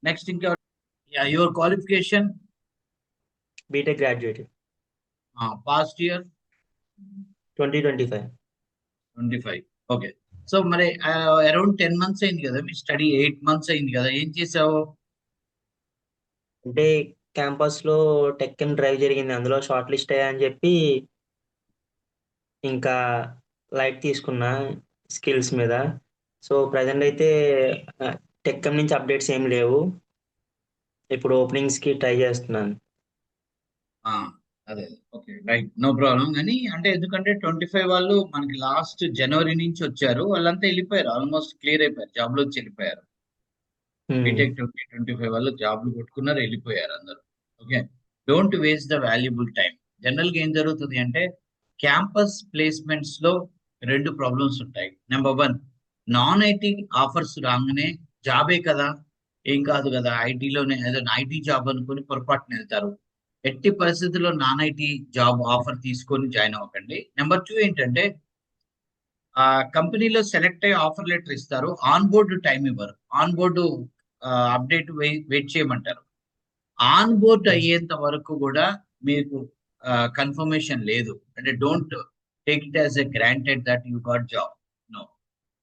Next ఇంకా your qualification B Tech graduate past year 2025. 25. Okay. So మరి around 10 months అయింది కదా, మీ స్టడీ 8 months అయింది కదా, ఏం చేసావు? అంటే క్యాంపస్ లో టెక్ అండ్ డ్రైవ్ జరిగింది, అందులో షార్ట్ లిస్ట్ అయ్యా అని చెప్పి ఇంకా లైట్ తీసుకున్నా స్కిల్స్ మీద. సో ప్రజెంట్ అయితే టెక్ నుంచి అప్డేట్స్ ఏం లేవు, ఇప్పుడు ఓపెనింగ్స్ కి ట్రై చేస్తున్నాను. ఆ, అదే. Okay, right, no problem. కానీ అంటే ఎందుకంటే 25 వాళ్ళు మనకి లాస్ట్ జనవరి నుంచి వచ్చారు, వాళ్ళంతా వెళ్ళిపోయారు, ఆల్మోస్ట్ క్లియర్ అయిపోయారు, జాబ్ లోకి వెళ్ళిపోయారు. బీటెక్ 2025 వాళ్ళు జాబ్లు కొట్టుకున్నారు, వెళ్ళిపోయారు అందరు. Okay, don't waste the valuable time. General గా ఏం జరుగుతుంది అంటే క్యాంపస్ ప్లేస్మెంట్స్ లో రెండు ప్రాబ్లమ్స్ ఉంటాయి. Number one, non IT offers రాగానే జాబే కదా, ఏం కాదు కదా, ఐటీలోనే ఏదైనా ఐటీ జాబ్ అనుకుని పొరపాటున వెళ్తారు. ఎట్టి పరిస్థితుల్లో నాన్ ఐటీ జాబ్ ఆఫర్ తీసుకొని జాయిన్ అవ్వకండి. నెంబర్ టూ ఏంటంటే ఆ కంపెనీలో సెలెక్ట్ అయ్యి ఆఫర్ లెటర్ ఇస్తారు, ఆన్ బోర్డు టైం ఇవ్వరు, ఆన్ బోర్డు అప్డేట్ వెయిట్ చేయమంటారు. ఆన్ బోర్డ్ అయ్యేంత వరకు కూడా మీకు కన్ఫర్మేషన్ లేదు. అంటే don't take it as a granted that you got job. No,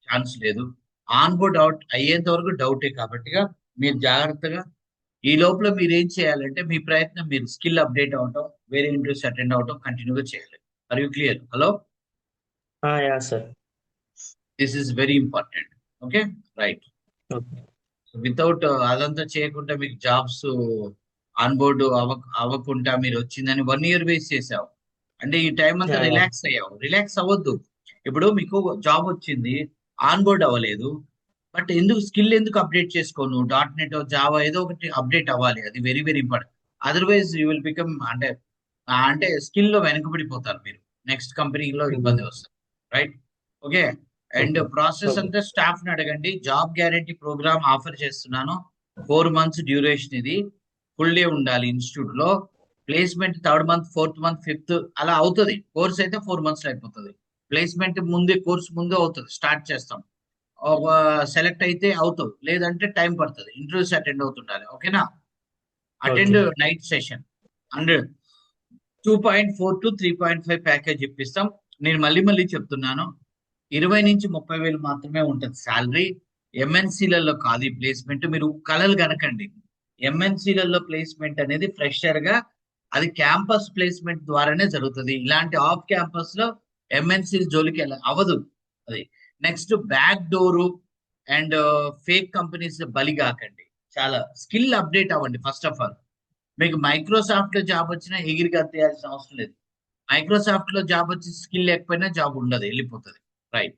chance లేదు. ఆన్ బోర్డ్ అవుట్ అయ్యేంత వరకు డౌటే కాబట్టిగా మీరు జాగ్రత్తగా ఈ లోపల మీరు ఏం చేయాలంటే మీ ప్రయత్నం, మీరు స్కిల్ అప్డేట్ అవటం, వేరే ఇంటర్వ్యూస్ అటెండ్ అవటం కంటిన్యూగా చేయాలి. Are you clear? Hello, yeah sir. This is very important. Okay, right. Okay. Without అదంతా చేయకుండా మీకు జాబ్స్ ఆన్ బోర్డు అవ్వకుండా మీరు వచ్చిందని 1 year వేస్ట్ చేసావు. అంటే ఈ టైం అంతా రిలాక్స్ అయ్యావు. రిలాక్స్ అవ్వద్దు. ఇప్పుడు మీకు జాబ్ వచ్చింది, ఆన్ బోర్డ్ అవ్వలేదు, బట్ ఎందుకు స్కిల్ ఎందుకు అప్డేట్ చేసుకోను? .NET జావా ఏదో ఒకటి అప్డేట్ అవ్వాలి, అది very very important. Otherwise you will become అంటే స్కిల్ లో వెనకబడిపోతారు మీరు, నెక్స్ట్ కంపెనీలో ఇబ్బంది వస్తుంది. Right, okay. అండ్ ప్రాసెస్ అంతా స్టాఫ్ ని అడగండి. జాబ్ గ్యారంటీ ప్రోగ్రామ్ ఆఫర్ చేస్తున్నాను, 4 months డ్యూరేషన్, ఇది ఫుల్ డే ఉండాలి ఇన్స్టిట్యూట్ లో. Placement 3rd month 4th month 5th అలా అవుతుంది. కోర్స్ అయితే 4 months లో అయిపోతుంది. ప్లేస్మెంట్ ముందే, కోర్స్ ముందే అవుతుంది, స్టార్ట్ చేస్తాం. సెలెక్ట్ అయితే అవుతుంది, లేదంటే టైం పడుతుంది. ఇంటర్వ్యూస్ అటెండ్ అవుతుండాలి. ఓకేనా? Attend night session and 2.4 to 3.5 package ఇప్పిస్తాం. నేను మళ్ళీ మళ్ళీ చెప్తున్నాను, 20 నుంచి 30 వేలు మాత్రమే ఉంటుంది శాలరీ. ఎంఎన్సీలలో కాదు ఈ ప్లేస్మెంట్, మీరు కలలు కనకండి. ఎంఎన్సీలలో ప్లేస్మెంట్ అనేది ఫ్రెషర్ గా, అది క్యాంపస్ ప్లేస్మెంట్ ద్వారానే జరుగుతుంది. ఇలాంటి ఆఫ్ క్యాంపస్ లో ఎంఎన్సీ జోలికి అవ్వదు. అది next, back door and fake companies బలి కాకండి. చాలా స్కిల్ అప్డేట్ అవ్వండి. ఫస్ట్ ఆఫ్ ఆల్, మీకు మైక్రోసాఫ్ట్ లో జాబ్ వచ్చినా ఎగిరి గంతేయాల్సిన అవసరం లేదు. మైక్రోసాఫ్ట్ లో జాబ్ వచ్చి స్కిల్ లేకపోయినా జాబ్ ఉండదు, వెళ్ళిపోతుంది. రైట్.